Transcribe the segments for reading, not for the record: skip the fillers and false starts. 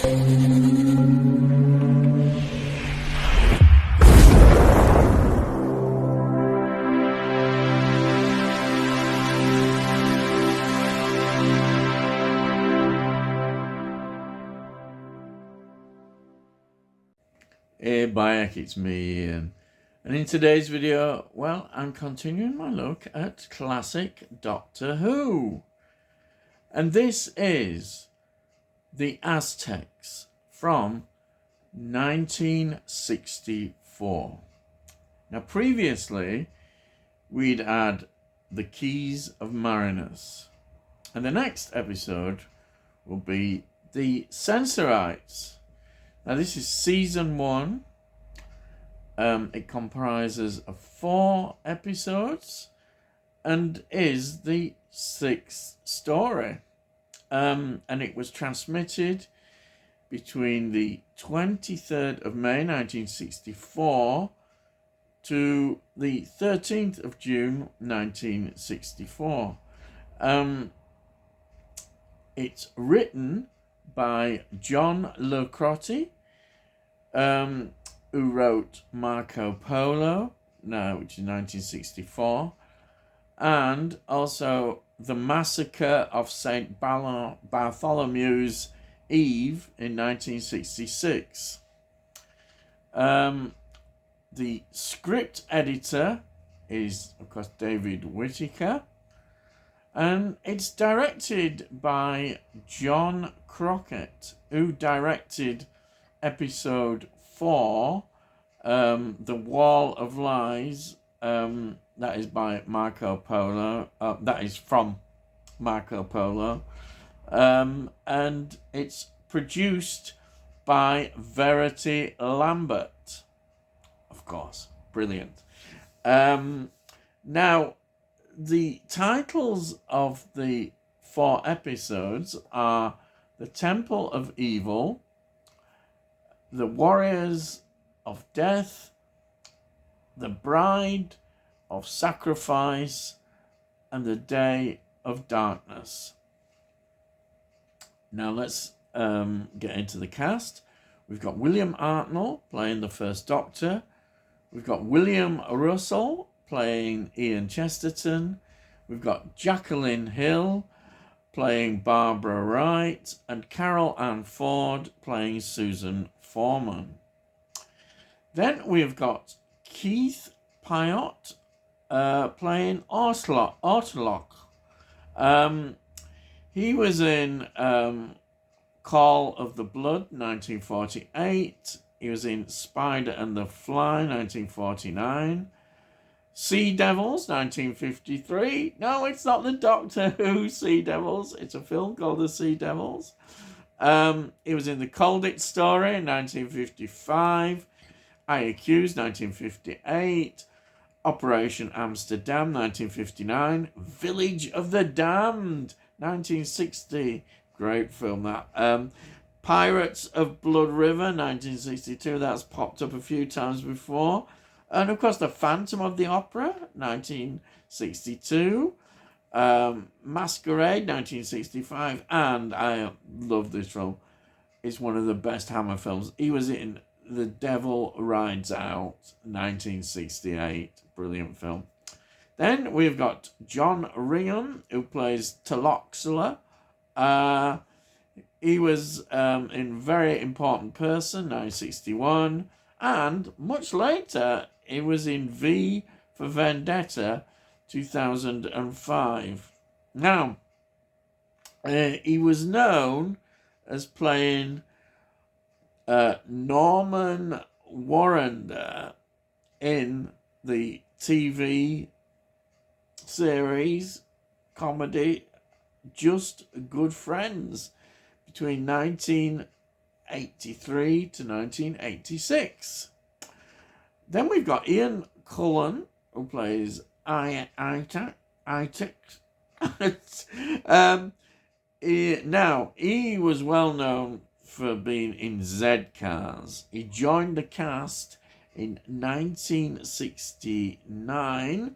Hey Bayek, it's me Ian. And in today's video, well, I'm continuing my look at classic Doctor Who. And this is the Aztecs from 1964. Now previously, we'd had the Keys of Marinus. And the next episode will be the Sensorites. Now this is season 1. It comprises of 4 episodes and is the 6th story. And it was transmitted between the 23rd of May 1964 to the 13th of June 1964. It's written by John Le Crotty, who wrote Marco Polo, which is 1964, and also The Massacre of St. Bartholomew's Eve in 1966. The script editor is, of course, David Whittaker, and it's directed by John Crockett, who directed episode 4, The Wall of Lies. That is by Marco Polo. That is from Marco Polo. And it's produced by Verity Lambert. Of course, brilliant. Now, the titles of the 4 episodes are The Temple of Evil, The Warriors of Death, The Bride of Sacrifice, and The Day of Darkness. Now let's get into the cast. We've got William Hartnell playing the First Doctor. We've got William Russell playing Ian Chesterton. We've got Jacqueline Hill playing Barbara Wright, and Carol Ann Ford playing Susan Foreman. Then we've got Keith Pyatt playing Ortlock. He was in Call of the Blood, 1948. He was in Spider and the Fly, 1949. Sea Devils, 1953. No, it's not the Doctor Who Sea Devils. It's a film called The Sea Devils. He was in The Colditz Story, 1955. I Accused, 1958. Operation Amsterdam, 1959. Village of the Damned, 1960. Great film, that. Pirates of Blood River, 1962. That's popped up a few times before. And, of course, The Phantom of the Opera, 1962. Masquerade, 1965. And I love this film. It's one of the best Hammer films. He was in The Devil Rides Out, 1968. Brilliant film. Then we've got John Ringham, who plays Taloxala. He was in Very Important Person, 1961. And much later, he was in V for Vendetta, 2005. Now, he was known as playing Norman Warrender in the TV series comedy Just Good Friends between 1983 to 1986. Then we've got Ian Cullen, who plays Itek. Now, he was well known for being in Z-Cars. He joined the cast in 1969,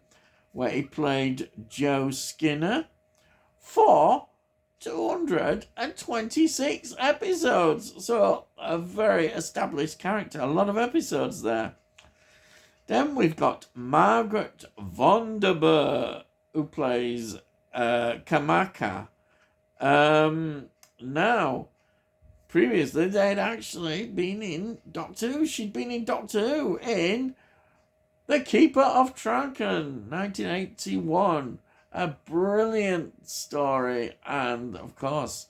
where he played Joe Skinner for 226 episodes. So a very established character. A lot of episodes there. Then we've got Margaret Vonderburg, who plays Kamaka. Now, previously they'd actually been in Doctor Who. She'd been in Doctor Who in The Keeper of Traken, 1981. A brilliant story, and of course,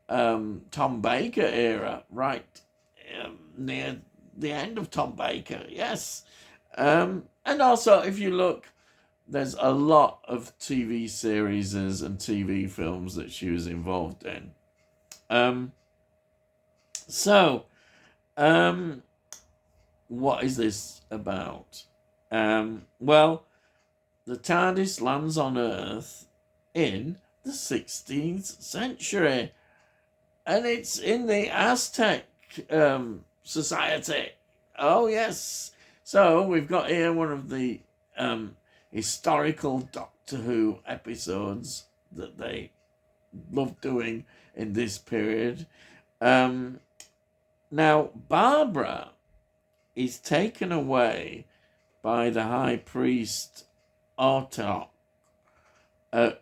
Tom Baker era, right near the end of Tom Baker, yes. And also, if you look, there's a lot of TV series and TV films that she was involved in. What is this about? Well, the TARDIS lands on Earth in the 16th century, and it's in the Aztec society. Oh, yes. So we've got here one of the historical Doctor Who episodes that they loved doing in this period. Now, Barbara is taken away by the High Priest Artok,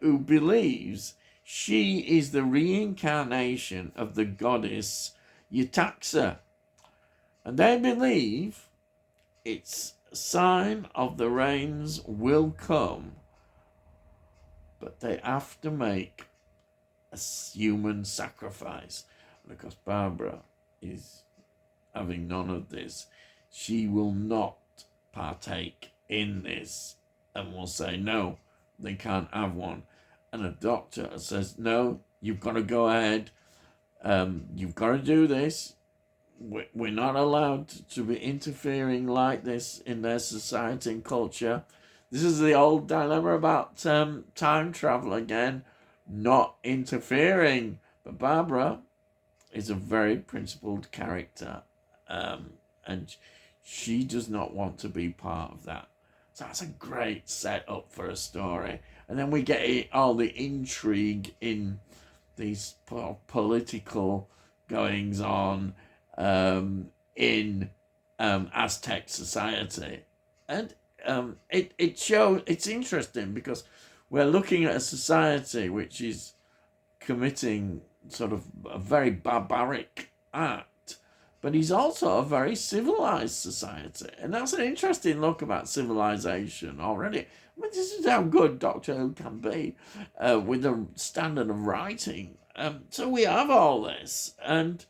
who believes she is the reincarnation of the goddess Yutaxa. And they believe it's a sign of the rains will come, but they have to make a human sacrifice. And of course, Barbara is having none of this. She will not partake in this and will say, no, they can't have one. And the doctor says, no, you've got to go ahead. You've got to do this. We're not allowed to be interfering like this in their society and culture. This is the old dilemma about time travel again, not interfering. But Barbara is a very principled character, and she does not want to be part of that. So that's a great setup for a story. And then we get all the intrigue in these political goings on in Aztec society. And it shows, it's interesting because we're looking at a society which is committing sort of a very barbaric act, but he's also a very civilized society. And that's an interesting look about civilization already. I mean, this is how good Doctor Who can be with the standard of writing. So we have all this, and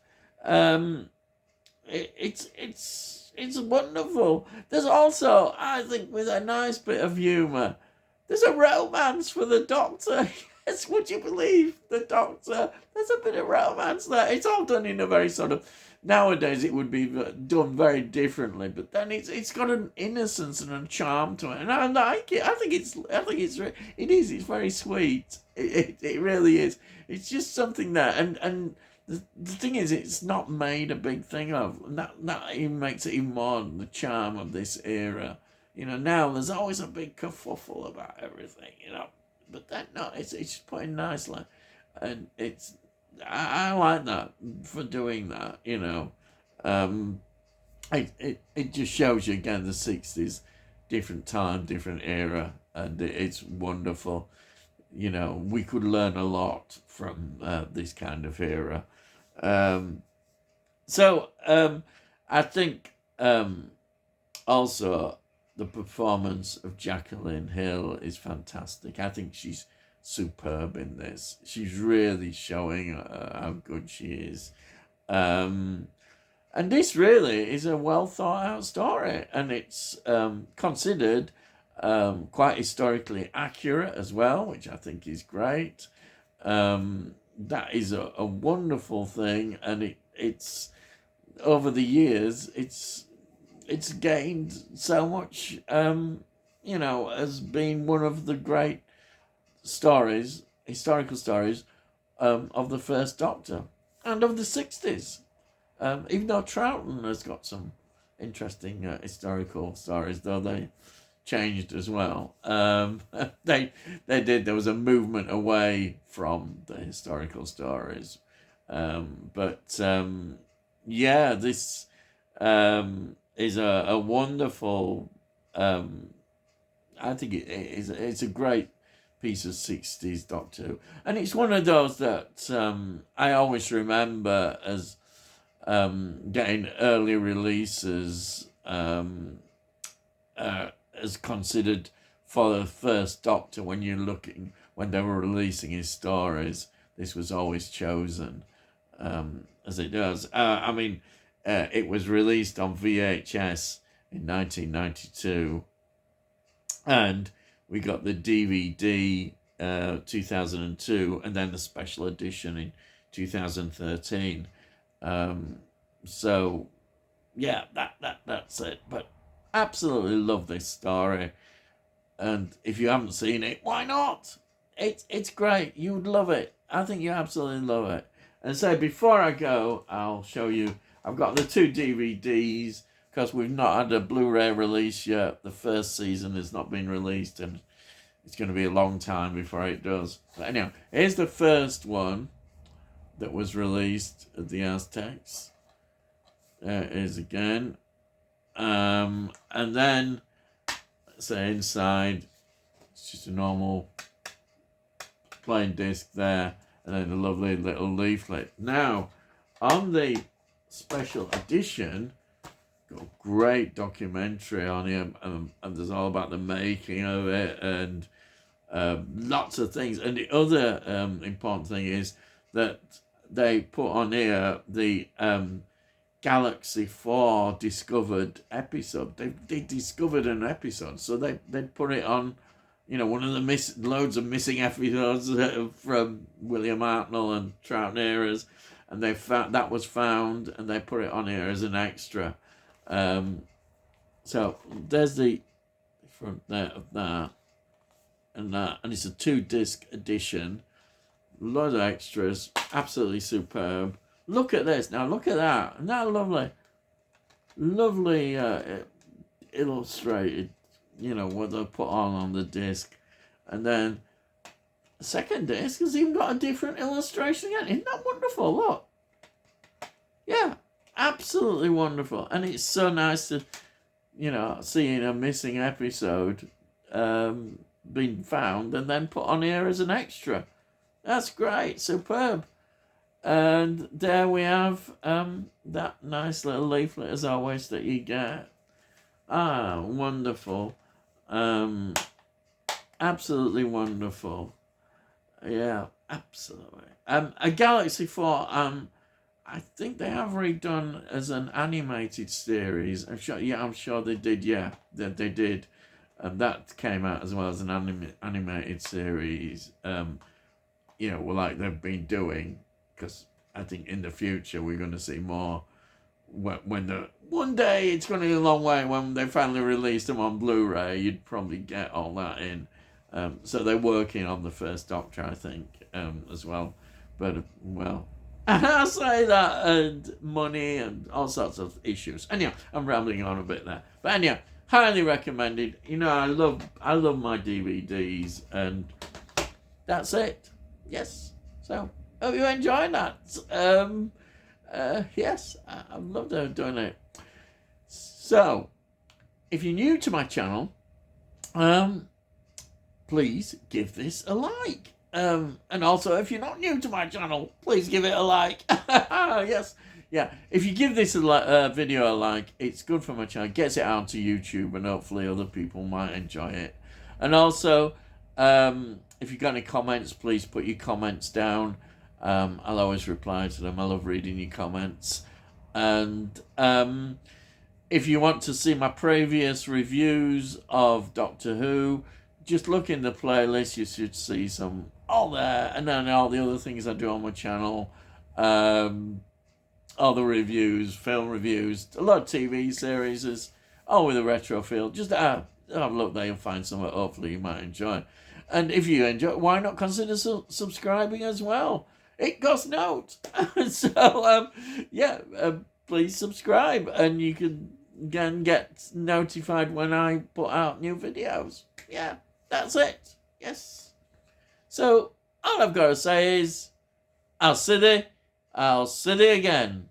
it's wonderful. There's also, I think, with a nice bit of humour, there's a romance for the Doctor. Yes, would you believe the Doctor? There's a bit of romance there. It's all done in a very sort of, nowadays it would be done very differently, but then it's got an innocence and a charm to it, and I like it. It is. It's very sweet. It really is. It's just something there, and the thing is, it's not made a big thing of. That even makes it even more the charm of this era. You know, now there's always a big kerfuffle about everything. You know, but that no, it's just put in nicely, and it's. I like that for doing that, you know. It just shows you again the 60s, different time, different era, and it's wonderful. You know, we could learn a lot from this kind of era. I think also the performance of Jacqueline Hill is fantastic. I think she's superb in this. She's really showing how good she is. And this really is a well thought out story, and it's considered quite historically accurate as well, which I think is great. That is a wonderful thing, and it's over the years it's gained so much, you know, as being one of the great historical stories of the First Doctor and of the 60s. Even though Troughton has got some interesting historical stories, though they changed as well. They did. There was a movement away from the historical stories, yeah, this is a wonderful. I think it's a great piece of 60s Doctor Who, and it's one of those that I always remember as getting early releases. As considered for the first Doctor when they were releasing his stories. This was always chosen, as it does. It was released on VHS in 1992, and we got the DVD 2002, and then the special edition in 2013. So yeah, that's it. But absolutely love this story, and if you haven't seen it, why not? It's great. You would love it. I think you absolutely love it. And so before I go, I'll show you. I've got the 2 DVDs because we've not had a Blu-ray release yet. The first season has not been released, and it's going to be a long time before it does. But anyway, here's the first one that was released at the Aztecs. There it is again. And then, say inside, it's just a normal plain disc there, and then a lovely little leaflet. Now, on the special edition, got a great documentary on him, and there's all about the making of it, and lots of things. And the other important thing is that they put on here the Galaxy 4 discovered episode. They discovered an episode, so they put it on, one of the loads of missing episodes from William Hartnell and Trout Eras, and they found that was found, and they put it on here as an extra. So there's the front there of that, and it's a 2-disc edition. Loads of extras, absolutely superb. Look at this. Now look at that. Isn't that lovely? Lovely illustrated, what they put on the disc. And then the second disc has even got a different illustration again. Isn't that wonderful? Look. Yeah, absolutely wonderful. And it's so nice to, seeing a missing episode being found and then put on here as an extra. That's great. Superb. And there we have that nice little leaflet, as always, that you get. Wonderful. Absolutely wonderful. Yeah, absolutely. A Galaxy 4, I think they have redone as an animated series. I'm sure they did, yeah. They did. That came out as well as an animated series, like they've been doing. Because I think in the future we're going to see more. One day it's going to be a long way when they finally release them on Blu-ray. You'd probably get all that in. So they're working on the first Doctor, I think, as well. But I say that, and money and all sorts of issues. Anyhow, I'm rambling on a bit there. But anyhow, highly recommended. I love my DVDs, and that's it. Yes. So. Hope you enjoyed that. Yes, I've loved doing it. So, if you're new to my channel, please give this a like. And also, if you're not new to my channel, please give it a like. Yes, yeah. If you give this video a like, it's good for my channel. It gets it out to YouTube, and hopefully other people might enjoy it. And also, if you've got any comments, please put your comments down. I'll always reply to them. I love reading your comments. And if you want to see my previous reviews of Doctor Who, just look in the playlist. You should see some all there. And then all the other things I do on my channel. All the reviews, film reviews, a lot of TV series, all with a retro feel. Just have a look there. You'll find something hopefully you might enjoy. And if you enjoy, why not consider subscribing as well? It costs note. So, please subscribe, and you can, and get notified when I put out new videos. Yeah, that's it. Yes. So all I've got to say is, I'll see you again.